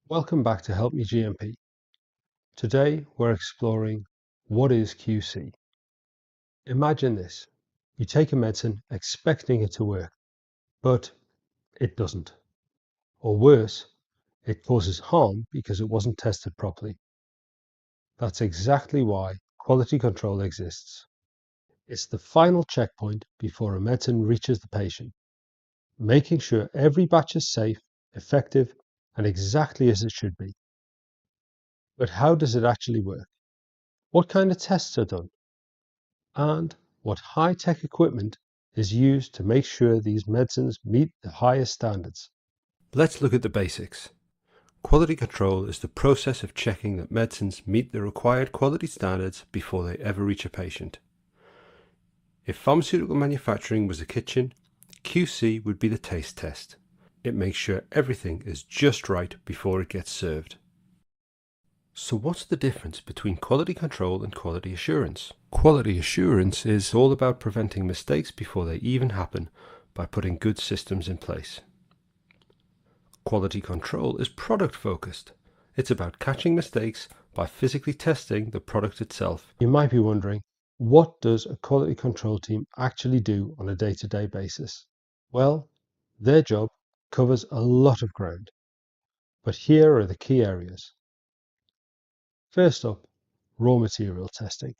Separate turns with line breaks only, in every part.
Welcome back to Help Me GMP. Today we're exploring what is QC. Imagine this. You take a medicine expecting it to work, but it doesn't. Or worse, it causes harm because it wasn't tested properly. That's exactly why quality control exists. It's the final checkpoint before a medicine reaches the patient, making sure every batch is safe, effective, and exactly as it should be. But how does it actually work? What kind of tests are done? And what high-tech equipment is used to make sure these medicines meet the highest standards.
Let's look at the basics. Quality control is the process of checking that medicines meet the required quality standards before they ever reach a patient. If pharmaceutical manufacturing was a kitchen, QC would be the taste test. It makes sure everything is just right before it gets served. So what's the difference between quality control and quality assurance? Quality assurance is all about preventing mistakes before they even happen by putting good systems in place. Quality control is product focused. It's about catching mistakes by physically testing the product itself.
You might be wondering, what does a quality control team actually do on a day-to-day basis? Well, their job covers a lot of ground, but here are the key areas. First up, raw material testing.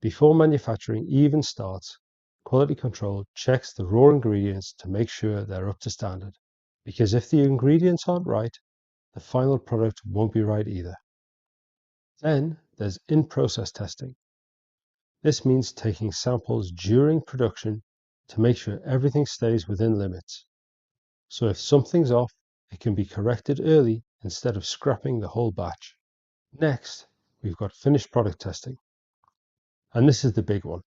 Before manufacturing even starts, quality control checks the raw ingredients to make sure they're up to standard. Because if the ingredients aren't right, the final product won't be right either. Then there's in-process testing. This means taking samples during production to make sure everything stays within limits. So if something's off, it can be corrected early instead of scrapping the whole batch. Next, we've got finished product testing. And this is the big one.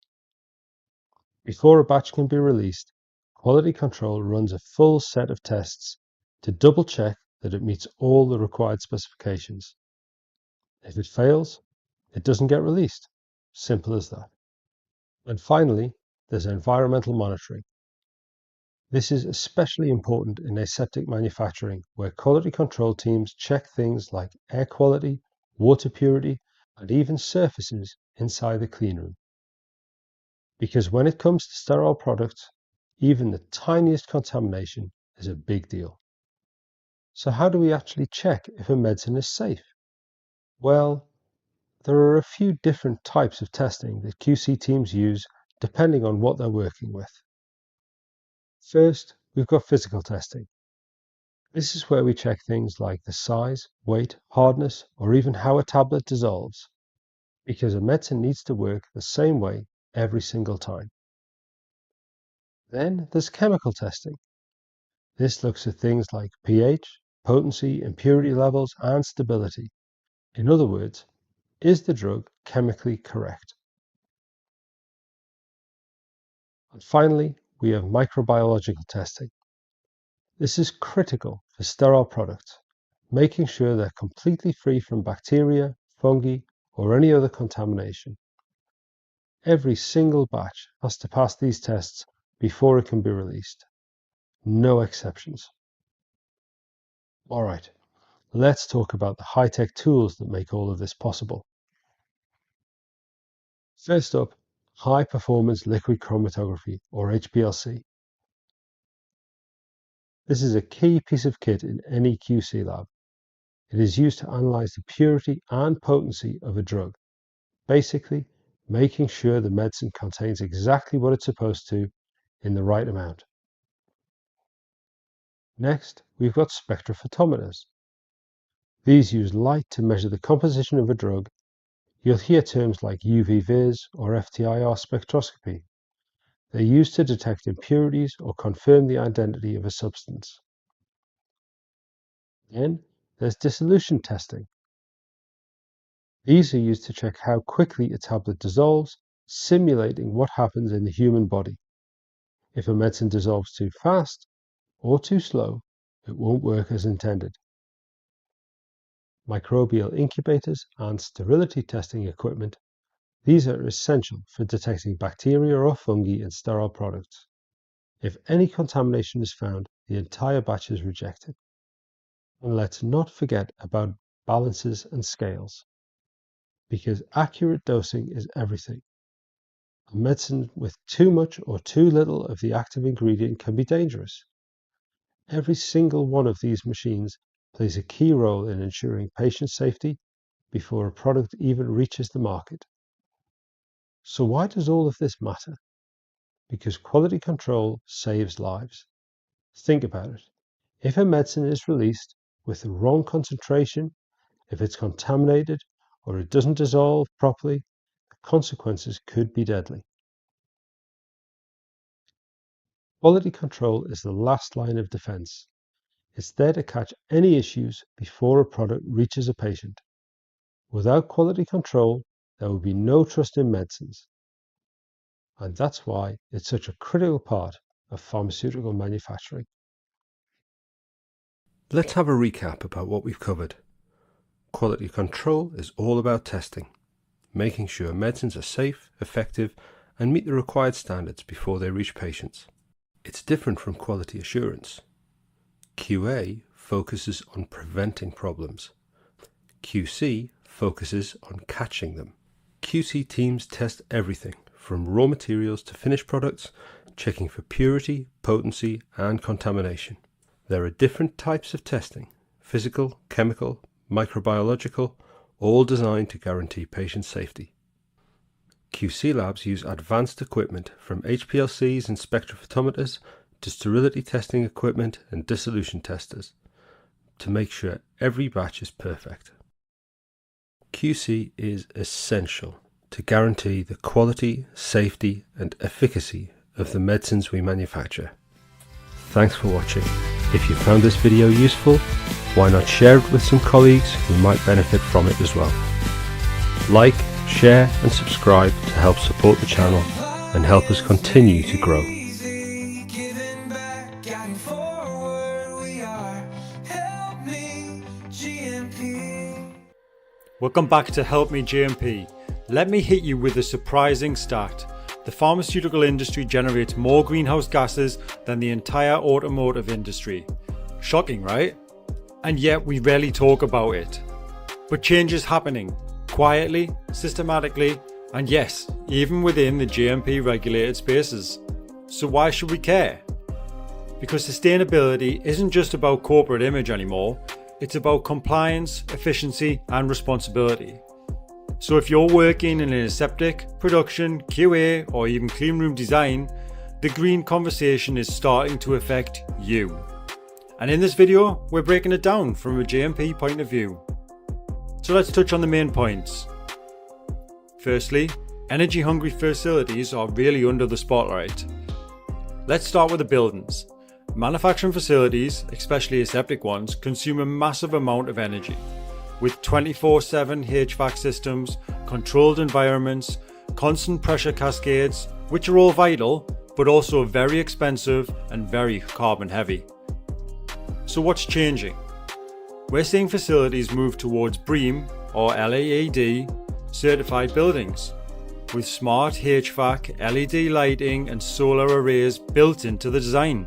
Before a batch can be released, quality control runs a full set of tests to double check that it meets all the required specifications. If it fails, it doesn't get released. Simple as that. And finally, there's environmental monitoring. This is especially important in aseptic manufacturing, where quality control teams check things like air quality, water purity, and even surfaces inside the cleanroom. Because when it comes to sterile products, even the tiniest contamination is a big deal. So how do we actually check if a medicine is safe? Well, there are a few different types of testing that QC teams use depending on what they're working with. First, we've got physical testing. This is where we check things like the size, weight, hardness, or even how a tablet dissolves, because a medicine needs to work the same way every single time. Then there's chemical testing. This looks at things like pH, potency, impurity levels, and stability. In other words, is the drug chemically correct? And finally, we have microbiological testing. This is critical for sterile products, making sure they're completely free from bacteria, fungi, or any other contamination. Every single batch has to pass these tests before it can be released. No exceptions. All right, let's talk about the high-tech tools that make all of this possible. First up, high-performance liquid chromatography, or HPLC. This is a key piece of kit in any QC lab. It is used to analyze the purity and potency of a drug, basically making sure the medicine contains exactly what it's supposed to in the right amount. Next, we've got spectrophotometers. These use light to measure the composition of a drug. You'll hear terms like UV-Vis or FTIR spectroscopy. They're used to detect impurities or confirm the identity of a substance. Then there's dissolution testing. These are used to check how quickly a tablet dissolves, simulating what happens in the human body. If a medicine dissolves too fast or too slow, it won't work as intended. Microbial incubators and sterility testing equipment. These are essential for detecting bacteria or fungi in sterile products. If any contamination is found, the entire batch is rejected. And let's not forget about balances and scales, because accurate dosing is everything. A medicine with too much or too little of the active ingredient can be dangerous. Every single one of these machines plays a key role in ensuring patient safety before a product even reaches the market. So why does all of this matter? Because quality control saves lives. Think about it. If a medicine is released with the wrong concentration, if it's contaminated, or it doesn't dissolve properly, the consequences could be deadly. Quality control is the last line of defense. It's there to catch any issues before a product reaches a patient. Without quality control, there will be no trust in medicines. And that's why it's such a critical part of pharmaceutical manufacturing.
Let's have a recap about what we've covered. Quality control is all about testing, making sure medicines are safe, effective, and meet the required standards before they reach patients. It's different from quality assurance. QA focuses on preventing problems. QC focuses on catching them. QC teams test everything from raw materials to finished products, checking for purity, potency, and contamination. There are different types of testing: physical, chemical, microbiological, all designed to guarantee patient safety. QC labs use advanced equipment from HPLCs and spectrophotometers to sterility testing equipment and dissolution testers to make sure every batch is perfect. QC is essential to guarantee the quality, safety, and efficacy of the medicines we manufacture. Thanks for watching. If you found this video useful, why not share it with some colleagues who might benefit from it as well. Like, share and subscribe to help support the channel and help us continue to grow.
Welcome back to Help Me GxP. Let me hit you with a surprising stat. The pharmaceutical industry generates more greenhouse gases than the entire automotive industry. Shocking, right? And yet we rarely talk about it. But change is happening, quietly, systematically, and yes, even within the GMP regulated spaces. So why should we care? Because sustainability isn't just about corporate image anymore. It's about compliance, efficiency, and responsibility. So if you're working in an aseptic, production, QA, or even cleanroom design, the green conversation is starting to affect you. And in this video, we're breaking it down from a GMP point of view. So let's touch on the main points. Firstly, energy-hungry facilities are really under the spotlight. Let's start with the buildings. Manufacturing facilities, especially aseptic ones, consume a massive amount of energy. With 24/7 HVAC systems, controlled environments, constant pressure cascades, which are all vital, but also very expensive and very carbon heavy. So what's changing? We're seeing facilities move towards BREEAM or LEED certified buildings, with smart HVAC, LED lighting and solar arrays built into the design.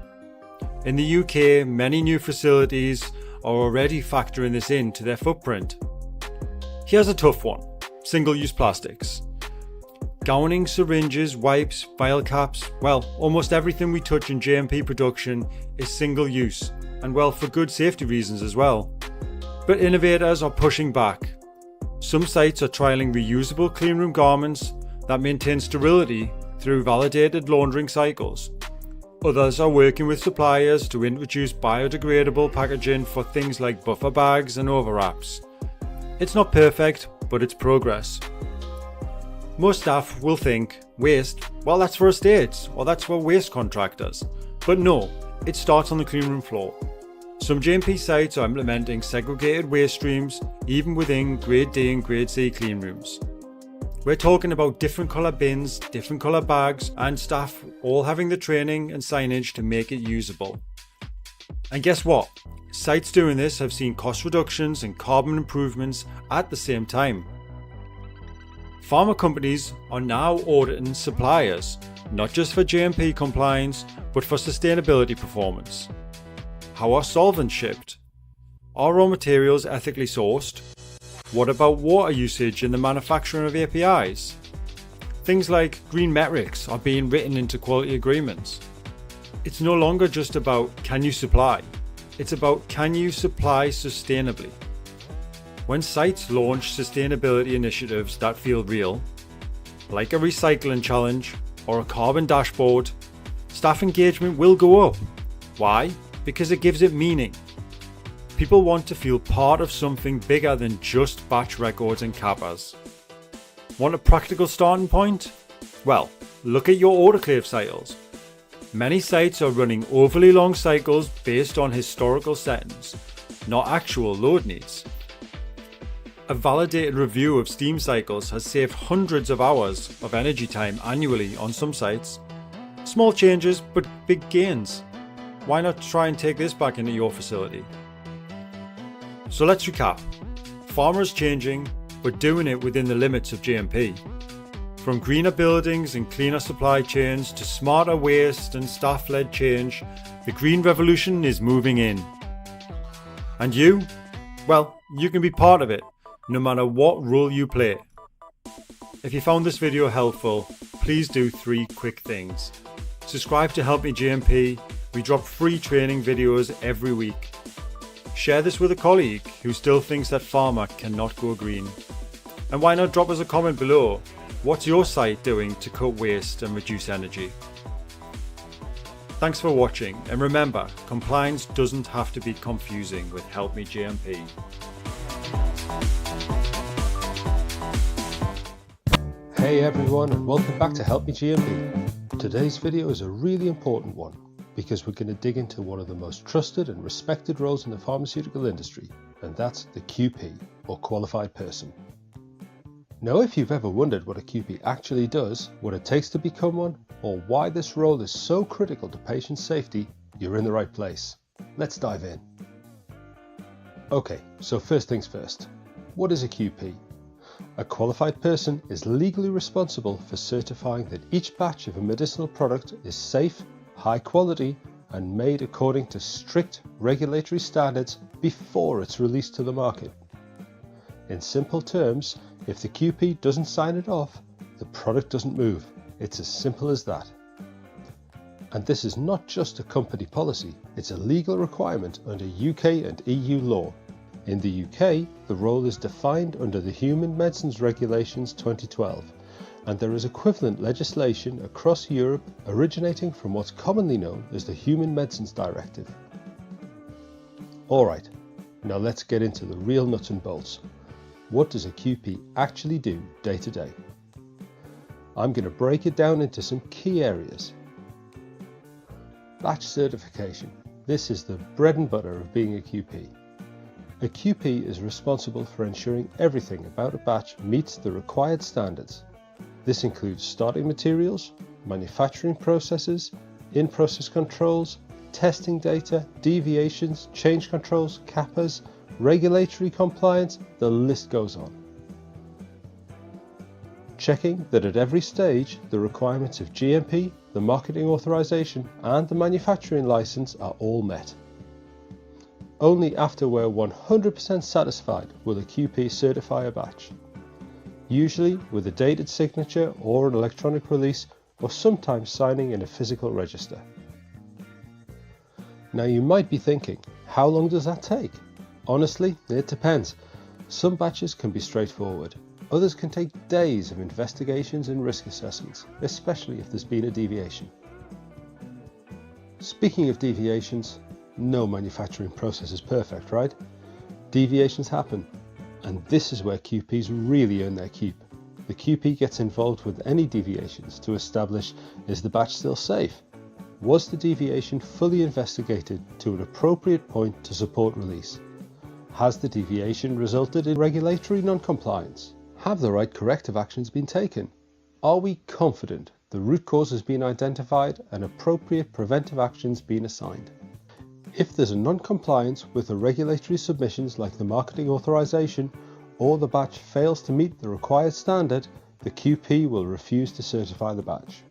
In the UK, many new facilities are already factoring this into their footprint. Here's a tough one: single-use plastics. Gowning, syringes, wipes, vial caps, well, almost everything we touch in GMP production is single-use, and well, for good safety reasons as well. But innovators are pushing back. Some sites are trialling reusable cleanroom garments that maintain sterility through validated laundering cycles. Others are working with suppliers to introduce biodegradable packaging for things like buffer bags and overwraps. It's not perfect, but it's progress. Most staff will think, waste, well, that's for estates, or that's for waste contractors. But no, it starts on the cleanroom floor. Some GMP sites are implementing segregated waste streams, even within Grade D and Grade C cleanrooms. We're talking about different colour bins, different colour bags, and staff all having the training and signage to make it usable. And guess what? Sites doing this have seen cost reductions and carbon improvements at the same time. Pharma companies are now auditing suppliers, not just for GMP compliance, but for sustainability performance. How are solvents shipped? Are raw materials ethically sourced? What about water usage in the manufacturing of APIs? Things like green metrics are being written into quality agreements. It's no longer just about can you supply, it's about can you supply sustainably. When sites launch sustainability initiatives that feel real, like a recycling challenge or a carbon dashboard, staff engagement will go up. Why? Because it gives it meaning. People want to feel part of something bigger than just batch records and CAPAs. Want a practical starting point? Well, look at your autoclave cycles. Many sites are running overly long cycles based on historical settings, not actual load needs. A validated review of steam cycles has saved hundreds of hours of energy time annually on some sites. Small changes, but big gains. Why not try and take this back into your facility? So let's recap. Pharma is changing, but doing it within the limits of GMP. From greener buildings and cleaner supply chains to smarter waste and staff-led change, the green revolution is moving in. And you? Well, you can be part of it, no matter what role you play. If you found this video helpful, please do 3 quick things. Subscribe to Help Me GxP. We drop free training videos every week. Share this with a colleague who still thinks that pharma cannot go green. And why not drop us a comment below? What's your site doing to cut waste and reduce energy? Thanks for watching, and remember, compliance doesn't have to be confusing with Help Me GxP.
Hey everyone, and welcome back to Help Me GxP. Today's video is a really important one because we're going to dig into one of the most trusted and respected roles in the pharmaceutical industry, and that's the QP, or Qualified Person. Now, if you've ever wondered what a QP actually does, what it takes to become one, or why this role is so critical to patient safety, you're in the right place. Let's dive in. Okay, so first things first. What is a QP? A qualified person is legally responsible for certifying that each batch of a medicinal product is safe, high quality, and made according to strict regulatory standards before it's released to the market. In simple terms, if the QP doesn't sign it off, the product doesn't move. It's as simple as that. And this is not just a company policy, it's a legal requirement under UK and EU law. In the UK, the role is defined under the Human Medicines Regulations 2012, and there is equivalent legislation across Europe originating from what's commonly known as the Human Medicines Directive. Alright, now let's get into the real nuts and bolts. What does a QP actually do day to day? I'm going to break it down into some key areas. Batch certification. This is the bread and butter of being a QP. A QP is responsible for ensuring everything about a batch meets the required standards. This includes starting materials, manufacturing processes, in-process controls, testing data, deviations, change controls, CAPAs, regulatory compliance, the list goes on. Checking that at every stage the requirements of GMP, the marketing authorization and the manufacturing license are all met. Only after we're 100% satisfied will a QP certify a batch, usually with a dated signature or an electronic release, or sometimes signing in a physical register. Now you might be thinking, how long does that take? Honestly, it depends. Some batches can be straightforward. Others can take days of investigations and risk assessments, especially if there's been a deviation. Speaking of deviations, no manufacturing process is perfect, right? Deviations happen, and this is where QPs really earn their keep. The QP gets involved with any deviations to establish, is the batch still safe? Was the deviation fully investigated to an appropriate point to support release? Has the deviation resulted in regulatory non-compliance? Have the right corrective actions been taken? Are we confident the root cause has been identified and appropriate preventive actions been assigned? If there's a non-compliance with the regulatory submissions like the marketing authorization, or the batch fails to meet the required standard, the QP will refuse to certify the batch.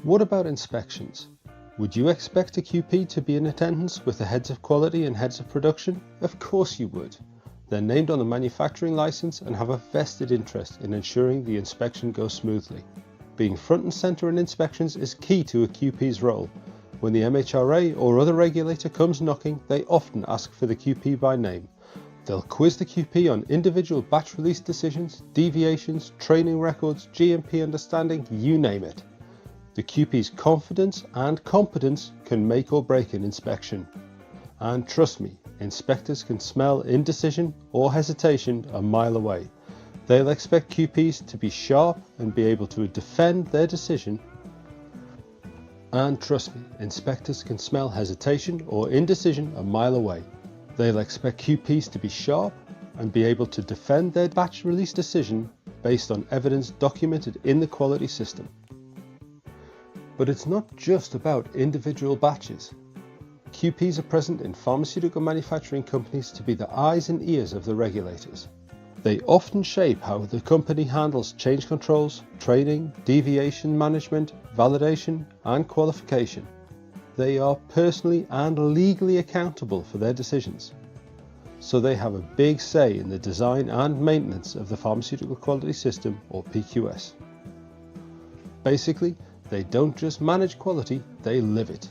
What about inspections? Would you expect a QP to be in attendance with the heads of quality and heads of production? Of course you would. They're named on the manufacturing license and have a vested interest in ensuring the inspection goes smoothly. Being front and centre in inspections is key to a QP's role. When the MHRA or other regulator comes knocking, they often ask for the QP by name. They'll quiz the QP on individual batch release decisions, deviations, training records, GMP understanding, you name it. The QP's confidence and competence can make or break an inspection. And trust me, inspectors can smell indecision or hesitation a mile away. They'll expect QPs to be sharp and be able to defend their decision. And trust me, inspectors can smell hesitation or indecision a mile away. They'll expect QPs to be sharp and be able to defend their batch release decision based on evidence documented in the quality system. But it's not just about individual batches. QPs are present in pharmaceutical manufacturing companies to be the eyes and ears of the regulators. They often shape how the company handles change controls, training, deviation management, validation, and qualification. They are personally and legally accountable for their decisions. So they have a big say in the design and maintenance of the pharmaceutical quality system, or PQS. Basically, they don't just manage quality, they live it.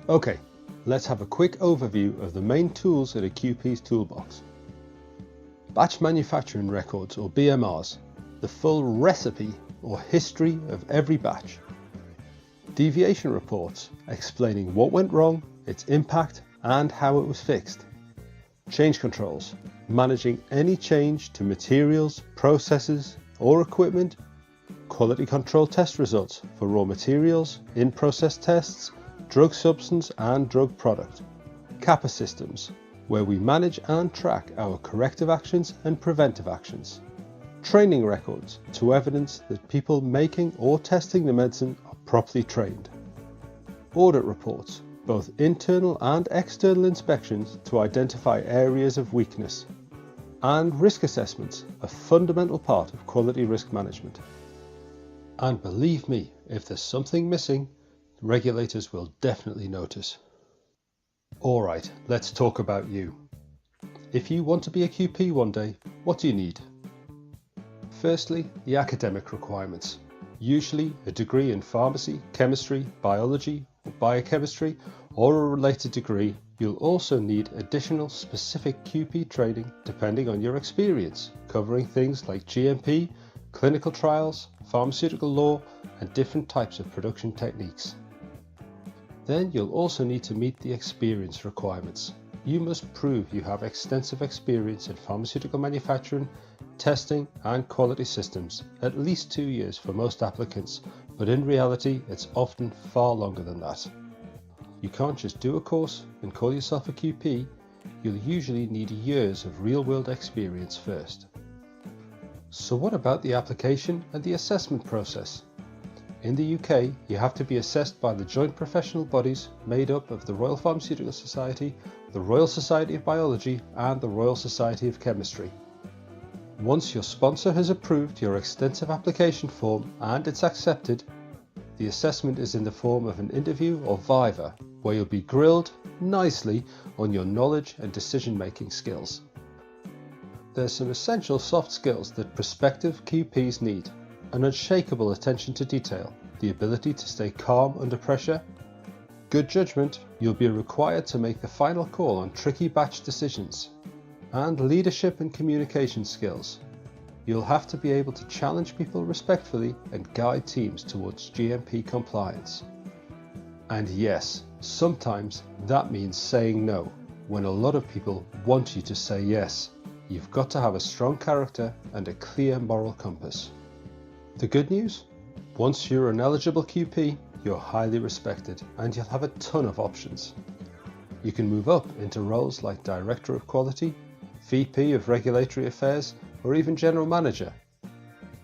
Okay, let's have a quick overview of the main tools in a QP's toolbox. Batch manufacturing records, or BMRs, the full recipe or history of every batch. Deviation reports, explaining what went wrong, its impact, and how it was fixed. Change controls, managing any change to materials, processes, or equipment. Quality control test results for raw materials, in-process tests, drug substance and drug product. CAPA systems, where we manage and track our corrective actions and preventive actions. Training records to evidence that people making or testing the medicine are properly trained. Audit reports, both internal and external inspections to identify areas of weakness. And risk assessments, a fundamental part of quality risk management. And believe me, if there's something missing, regulators will definitely notice. Alright, let's talk about you. If you want to be a QP one day, what do you need? Firstly, the academic requirements. Usually a degree in pharmacy, chemistry, biology, or biochemistry, or a related degree. You'll also need additional specific QP training depending on your experience, covering things like GMP, clinical trials, pharmaceutical law, and different types of production techniques. Then you'll also need to meet the experience requirements. You must prove you have extensive experience in pharmaceutical manufacturing, testing, and quality systems, at least 2 years for most applicants, but in reality it's often far longer than that. You can't just do a course and call yourself a QP, you'll usually need years of real-world experience first. So what about the application and the assessment process? In the UK, you have to be assessed by the joint professional bodies made up of the Royal Pharmaceutical Society, the Royal Society of Biology, and the Royal Society of Chemistry. Once your sponsor has approved your extensive application form and it's accepted, the assessment is in the form of an interview or viva, where you'll be grilled nicely on your knowledge and decision-making skills. There's some essential soft skills that prospective QPs need: an unshakable attention to detail, the ability to stay calm under pressure, good judgment, you'll be required to make the final call on tricky batch decisions, and leadership and communication skills. You'll have to be able to challenge people respectfully and guide teams towards GMP compliance. And yes, sometimes that means saying no, when a lot of people want you to say yes. You've got to have a strong character and a clear moral compass. The good news? Once you're an eligible QP, you're highly respected and you'll have a ton of options. You can move up into roles like Director of Quality, VP of Regulatory Affairs, or even General Manager.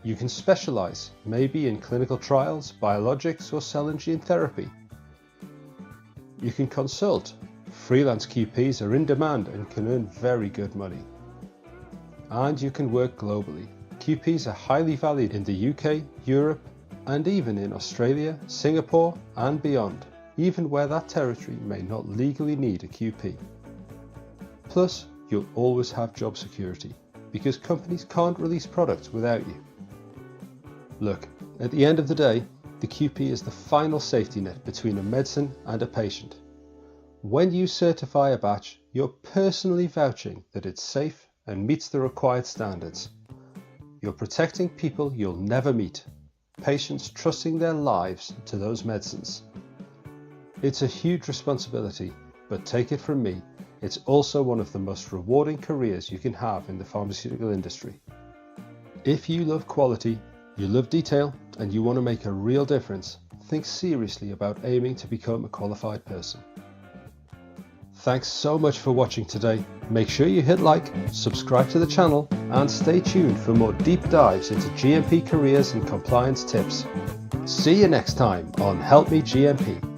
You can specialise, maybe in clinical trials, biologics, or cell and gene therapy. You can consult. Freelance QPs are in demand and can earn very good money. And you can work globally. QPs are highly valued in the UK, Europe, and even in Australia, Singapore and beyond, even where that territory may not legally need a QP. Plus, you'll always have job security, because companies can't release products without you. Look, at the end of the day, the QP is the final safety net between a medicine and a patient. When you certify a batch, you're personally vouching that it's safe and meets the required standards. You're protecting people you'll never meet, patients trusting their lives to those medicines. It's a huge responsibility, but take it from me, it's also one of the most rewarding careers you can have in the pharmaceutical industry. If you love quality, you love detail, and you want to make a real difference, think seriously about aiming to become a qualified person. Thanks so much for watching today. Make sure you hit like, subscribe to the channel, and stay tuned for more deep dives into GMP careers and compliance tips. See you next time on Help Me GMP.